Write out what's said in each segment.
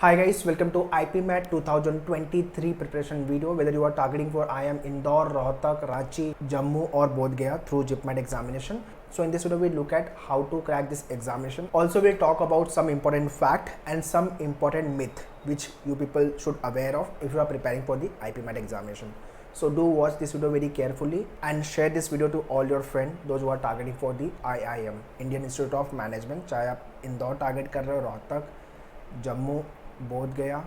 Hi guys, welcome to IPMAT 2023 preparation video. Whether you are targeting for IIM Indore, Rohtak, Ranchi, Jammu or Bodh Gaya through JIPMAT examination. So in this video we'll look at how to crack this examination. Also we'll talk about some important fact and some important myth which you people should aware of if you are preparing for the IPMAT examination. So do watch this video very carefully and share this video to all your friends, those who are targeting for the IIM, Indian Institute of Management. चाहे आप Indore target कर रहे हो, रोहतक, जम्मू, बोध गया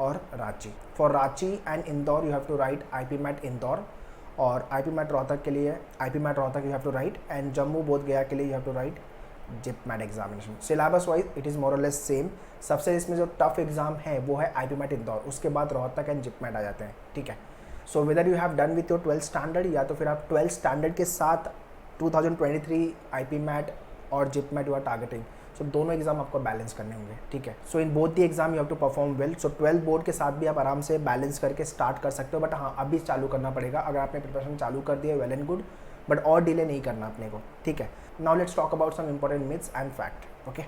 और Ranchi. For Ranchi and Indore you have to write IPMAT Indore, और IPMAT Rohtak के लिए IPMAT Rohtak you have to write, and Jammu Bodh Gaya के लिए you have to write JIPMAT examination. Syllabus wise it is more or less same. सबसे इसमें जो टफ एग्जाम है वो है IPMAT इंदौर, उसके बाद रोहतक एंड JIPMAT आ जाते हैं. ठीक है. So whether you have done with your 12th standard या तो फिर आप 12th स्टैंडर्ड के साथ 2023 IPMAT और JIPMAT you are targeting, so दोनों एग्जाम आपको बैलेंस करने होंगे. ठीक है. So in both the exam you have to perform well. So 12th board के साथ भी आप आराम से बैलेंस करके स्टार्ट कर सकते हो, बट हाँ अभी चालू करना पड़ेगा. अगर आपने प्रिपरेशन चालू कर दिया वेल एंड गुड, बट और डिले नहीं करना अपने को. ठीक है. Now let's talk about some important myths and fact. Okay.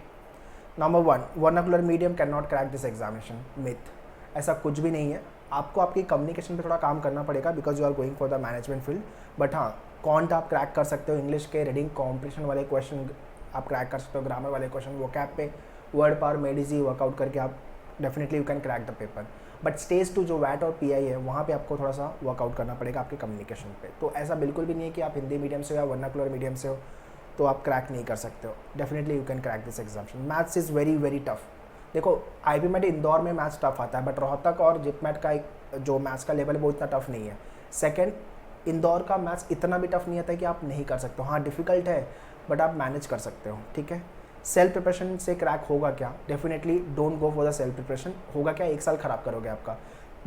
Number 1, vernacular medium can not crack this examination. Myth. ऐसा कुछ भी नहीं है. आपको आपकी कम्युनिकेशन पे थोड़ा काम करना पड़ेगा because you are going for the management field. But हाँ, कॉन्ट आप क्रैक कर सकते हो. इंग्लिश के रीडिंग कॉम्पिटिशन वाले क्वेश्चन आप क्रैक कर सकते हो. ग्रामर वाले क्वेश्चन वो कैप पे वर्ड पावर मेडिजी वर्कआउट करके आप definitely you can crack the paper. But stage 2 जो वैट और PI है वहाँ पे आपको थोड़ा सा वर्कआउट करना पड़ेगा आपके कम्युनिकेशन पे. तो ऐसा बिल्कुल भी नहीं है कि आप हिंदी मीडियम से हो या वर्नाकुलर मीडियम से हो तो आप क्रैक नहीं कर सकते हो. Definitely you can crack this examination. Maths is very very tough. देखो IPMAT इंदौर में मैथ्स टफ आता है, बट रोहतक और JIPMAT का एक जो मैथ्स का लेवल है वो इतना टफ नहीं है. सेकेंड, इंदौर का मैथ्स इतना भी टफ नहीं आता है कि आप नहीं कर सकते हो. हाँ डिफ़िकल्ट है बट आप मैनेज कर सकते हो. ठीक है. सेल्फ प्रिपरेशन से क्रैक होगा क्या? Definitely don't go for the self preparation. होगा क्या? 1 साल ख़राब करोगे आपका,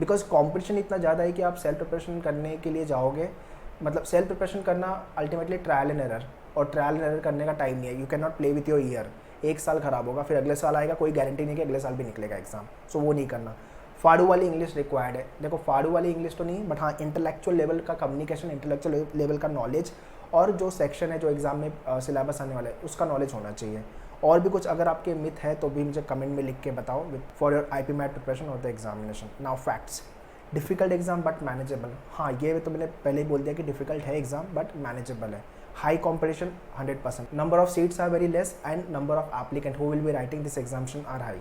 बिकॉज कॉम्पिटिशन इतना ज़्यादा है कि आप सेल्फ प्रिपरेशन करने के लिए जाओगे. मतलब सेल्फ प्रिपरेशन करना अल्टीमेटली ट्रायल एंड एरर, और ट्रायल एंड एरर करने का टाइम नहीं है. You can not play with your year. 1 साल ख़राब होगा, फिर अगले साल आएगा, कोई गारंटी नहीं कि अगले साल भी निकलेगा एग्जाम. सो वो नहीं करना. फाड़ू वाली इंग्लिश रिक्वायर्ड है. देखो फाड़ू वाली इंग्लिश तो नहीं, बट हाँ इंटेलेक्चुअल लेवल का कम्युनिकेशन, इंटेलेक्चुअल लेवल का नॉलेज, और जो सेक्शन है जो एग्जाम में सिलेबस आने वाला है उसका नॉलेज होना चाहिए. और भी कुछ अगर आपके मिथ है तो भी मुझे कमेंट में लिख के बताओ फॉर योर IPMAT प्रिपरेशन और the examination. Now facts. Difficult exam but manageable. हाँ ये तो मैंने पहले ही बोल दिया कि डिफ़िकल्ट है एग्जाम बट मैनेजेबल है. High competition 100%. Number of seats are very less and number of applicant who will be writing this examination are high.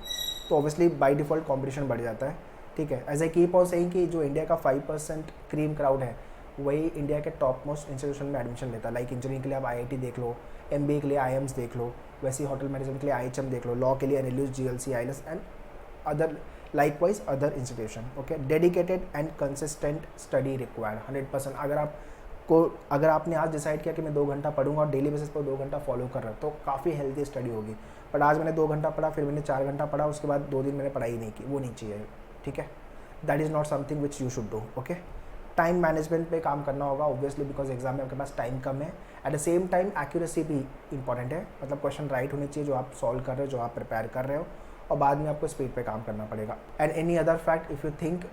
तो ऑब्वियसली बाई डिफ़ॉल्ट कॉम्पिटिशन बढ़ जाता है. ठीक है. As a keep on saying कि जो India का 5% क्रीम क्राउड है वही इंडिया के टॉप मोस्ट इंस्टीट्यूशन में एडमिशन लेता है. लाइक इंजीनियरिंग के लिए आप IIT देख लो, MBA के लिए IIMs देख लो, वैसे ही होटल मैनेजमेंट के लिए IHM देख लो, लॉ के लिए NLU, GLC, ILS and other likewise other institution. Okay. Dedicated and consistent study required 100%. अगर आपने आज डिसाइड किया कि मैं 2 घंटा पढ़ूंगा और डेली बेसिस पर 2 घंटा फॉलो कर रहा हूँ तो काफ़ी हेल्थी स्टडी होगी. बट आज मैंने 2 घंटा पढ़ा, फिर मैंने 4 घंटा पढ़ा, उसके बाद 2 दिन मैंने पढ़ाई नहीं की, वो नहीं चाहिए. ठीक है. That is not something which you should do. Okay. Time management पे काम करना होगा ऑब्वियसली बिकॉज एग्जाम में आपके पास टाइम कम है. At the same time accuracy भी इंपॉर्टेंट है. मतलब क्वेश्चन राइट होने चाहिए जो आप सॉल्व कर रहे हो, जो आप प्रिपेयर कर रहे हो, और बाद में आपको स्पीड पे काम करना पड़ेगा. And any other fact if you think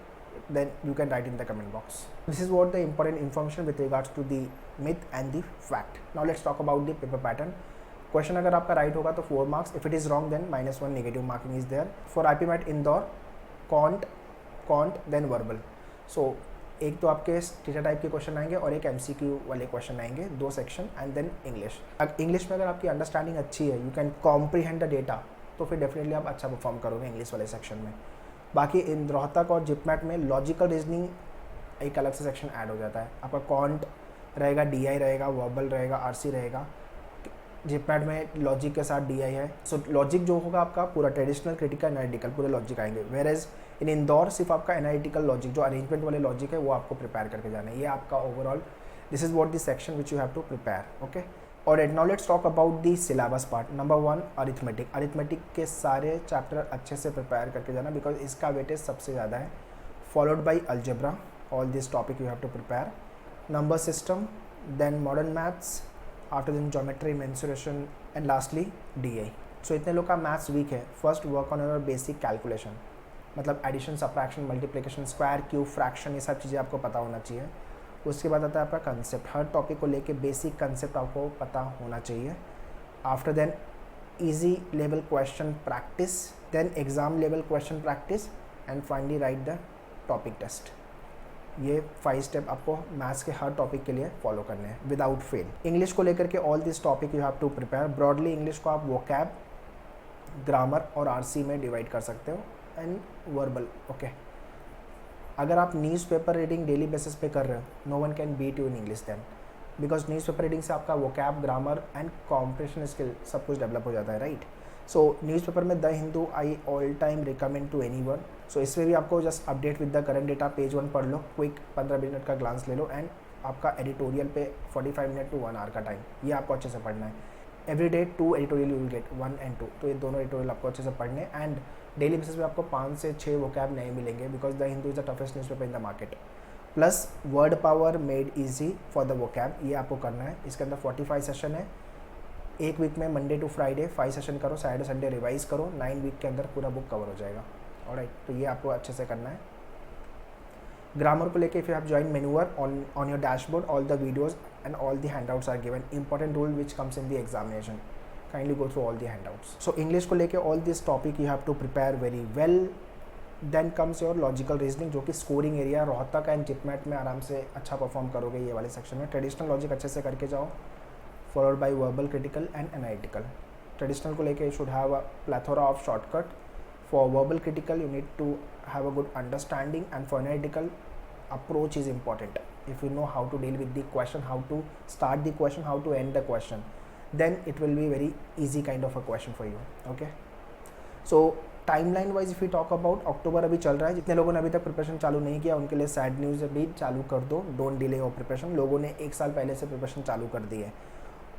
then you can write in the comment box. This is what the important information with regards to the myth and the fact. Now let's talk about the paper pattern. Question अगर आपका right होगा तो 4 marks. If it is wrong then -1 negative marking is there. For IPMAT Indore, quant then verbal. So एक तो आपके teacher type के question आएंगे और एक MCQ वाले क्वेश्चन आएंगे, 2 section, and then English. English में अगर आपकी अंडरस्टैंडिंग अच्छी है, you can comprehend the data, तो फिर डेफिनेटली आप अच्छा परफॉर्म करोगे इंग्लिश वाले सेक्शन में. बाकी इन रोहतक और JIPMAT में लॉजिकल रीजनिंग एक अलग से सेक्शन ऐड हो जाता है. आपका कॉन्ट रहेगा, DI रहेगा, वर्बल रहेगा, RC रहेगा. JIPMAT में लॉजिक के साथ DI है. सो लॉजिक जो होगा आपका पूरा ट्रेडिशनल, क्रिटिकल, एनालिटिकल पूरे लॉजिक आएंगे. वेयर एज इन इंदौर सिर्फ आपका एनालिटिकल लॉजिक जो अरेंजमेंट वाले लॉजिक है वो आपको प्रिपेयर करके जाना है. ये आपका overall this is what the section which you have to prepare. Okay. और now let's talk about the syllabus part. Number 1 arithmetic. Arithmetic के सारे चैप्टर अच्छे से प्रिपेयर करके जाना बिकॉज इसका वेटेज सबसे ज़्यादा है. Followed by algebra. All this topic you have to prepare. Number system, then modern maths, after then geometry, mensuration, and lastly DI. So इतने लोग का मैथ्स वीक है. First work on your basic calculation, मतलब addition, subtraction, multiplication, square, cube, fraction, ये सब चीज़ें आपको पता होना चाहिए. उसके बाद आता है आपका कंसेप्ट. हर टॉपिक को लेके बेसिक कंसेप्ट आपको पता होना चाहिए. After then easy level question practice, then exam level question practice, and finally write the topic test. ये 5 स्टेप आपको मैथ्स के हर टॉपिक के लिए फॉलो करने हैं विदाउट फेल. इंग्लिश को लेकर के all this topic you have to prepare. Broadly English को आप वोकैब, ग्रामर और आरसी में डिवाइड कर सकते हो, एंड वर्बल. ओके, अगर आप न्यूज़पेपर रीडिंग डेली बेसिस पे कर रहे हो, no one can beat you in English then, because newspaper reading से आपका vocab, grammar and comprehension skill सब कुछ डेवलप हो जाता है, राइट. सो न्यूज़पेपर में the Hindu I all time recommend to anyone. So इसमें भी आपको just update with the current data page 1 पढ़ लो, क्विक 15 मिनट का ग्लांस ले लो, एंड आपका एडिटोरियल पे 45 मिनट टू 1 आवर का टाइम, ये आपको अच्छे से पढ़ना है. Every day 2 editorial you will get, 1 and 2. तो ये दोनों एडिटोरियल आपको अच्छे से पढ़ने, एंड डेली बेसिस पे आपको 5 से 6 वोकैब नए मिलेंगे, because the Hindu is the toughest newspaper in the market. Plus word power made easy for the vocab, ये आपको करना है. इसके अंदर 45 सेशन है. एक वीक में मंडे टू फ्राइडे 5 सेशन करो, सैटरडे संडे रिवाइज करो, 9 वीक के अंदर पूरा बुक कवर हो जाएगा. ऑलराइट, तो ये आपको अच्छे से करना है. ग्रामर को लेके इफ यू हैव जॉइन मेन्यूअर on your dashboard, all the videos and all the handouts are given. Important rule which comes in the examination, kindly go through all the handouts. So English को लेके all this topic you have to prepare very well. Then comes your logical reasoning, जो कि scoring area Rohtak and JIPMAT में आराम से अच्छा perform करोगे ये वाले सेक्शन में. ट्रेडिशनल लॉजिक अच्छे से करके जाओ, followed by verbal critical and analytical. Traditional को लेके you should have a plethora of shortcut. For verbal critical you need to have a good understanding, and for analytical approach is important. If you know how to deal with the question, how to start the question, how to end the question, then it will be very easy kind of a question for you. Okay, so timeline wise if you talk about, October अभी चल रहा है. जितने लोगों ने अभी तक preparation चालू नहीं किया उनके लिए सैड न्यूज़, अभी चालू कर दो, डोंट डिले योर प्रिपरेशन. लोगों ने 1 साल पहले से प्रिपरेशन चालू कर दी है,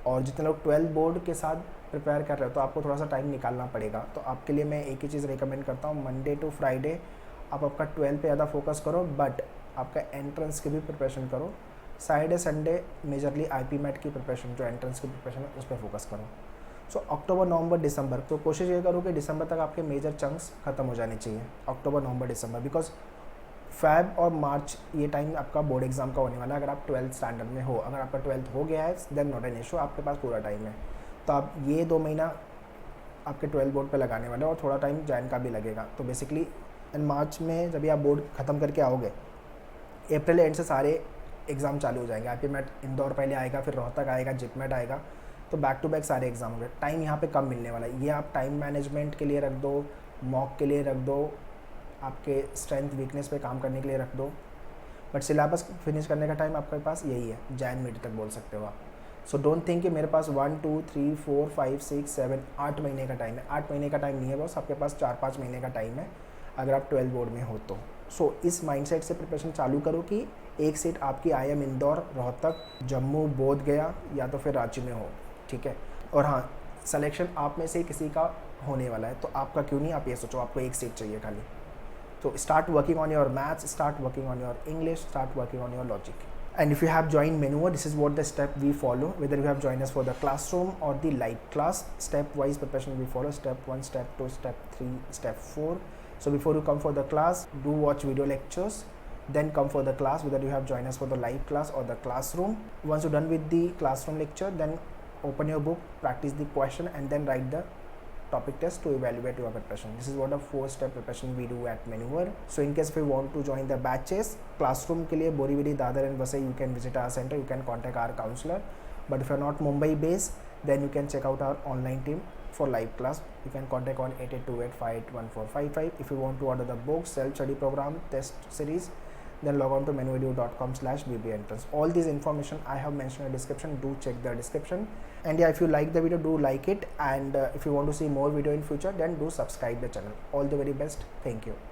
और जितने लोग 12 बोर्ड के साथ प्रिपेयर कर रहे हो तो आपको थोड़ा सा टाइम निकालना पड़ेगा. तो आपके लिए मैं एक ही चीज़ रिकमेंड करता हूँ, मंडे टू फ्राइडे आप आपका 12 पे ज़्यादा फोकस करो, बट आपका एंट्रेंस की भी प्रिपरेशन करो. Saturday Sunday majorly IPMAT की प्रिपरेशन, जो एंट्रेंस की प्रिपरेशन है उस पर फोकस करो. सो अक्टूबर, नवंबर, दिसंबर, तो कोशिश ये करो कि दिसंबर तक आपके मेजर चंक्स खत्म हो जाने चाहिए. अक्टूबर, नवंबर, दिसंबर, बिकॉज फैब और मार्च ये टाइम आपका बोर्ड एग्जाम का होने वाला है. अगर आप 12th स्टैंडर्ड में हो, अगर आपका 12th हो गया है देन नॉट एन इशू, आपके पास पूरा टाइम है. तो आप ये 2 महीना आपके 12 बोर्ड पे लगाने वाले हो, और थोड़ा टाइम जैन का भी लगेगा. तो बेसिकली इन मार्च में जब आप बोर्ड ख़त्म करके आओगे, अप्रैल एंड से सारे एग्ज़ाम चालू हो जाएंगे. आईपी मैट इंदौर पहले आएगा, फिर रोहतक आएगा, जिपमेट आएगा, तो बैक टू बैक सारे एग्जाम होंगे. टाइम यहाँ पे कम मिलने वाला है. ये आप टाइम मैनेजमेंट के लिए रख दो, मॉक के लिए रख दो, आपके स्ट्रेंथ वीकनेस पे काम करने के लिए रख दो, बट सिलेबस फिनिश करने का टाइम आपके पास यही है, जैन मिड तक बोल सकते हो आप. सो डोंट थिंक कि मेरे पास 1 2 3 4 5 6 7 8 महीने का टाइम है. 8 महीने का टाइम नहीं है बस, आपके पास 4-5 महीने का टाइम है अगर आप 12 बोर्ड में हो तो. सो इस माइंडसेट से प्रिपरेशन चालू करो कि एक सीट आपकी IIM इंदौर, रोहतक, जम्मू, बोध गया या तो फिर रांची में हो, ठीक है. और हाँ, सिलेक्शन आप में से किसी का होने वाला है, तो आपका क्यों नहीं, आप ये सोचो आपको एक सीट चाहिए खाली. So start working on your maths, start working on your English, start working on your logic. And if you have joined Menuer, this is what the step we follow. Whether you have joined us for the classroom or the live class, step-wise preparation we follow. Step 1, step 2, step 3, step 4. So before you come for the class, do watch video lectures. Then come for the class, whether you have joined us for the live class or the classroom. Once you're done with the classroom lecture, then open your book, practice the question, and then write the topic test to evaluate your preparation. This is what a 4-step preparation we do at Menuer. So in case if you want to join the batches, classroom के लिए Borivali, Dadar and Vasai, you can visit our center, you can contact our counselor. But if you are not Mumbai based, then you can check out our online team for live class. You can contact on 8828581455. If you want to order the books, self-study program, test series, then log on to menuedu.com/bbentrance. All these information I have mentioned in the description. Do check the description. And yeah, if you like the video, do like it. And if you want to see more video in future, then do subscribe the channel. All the very best. Thank you.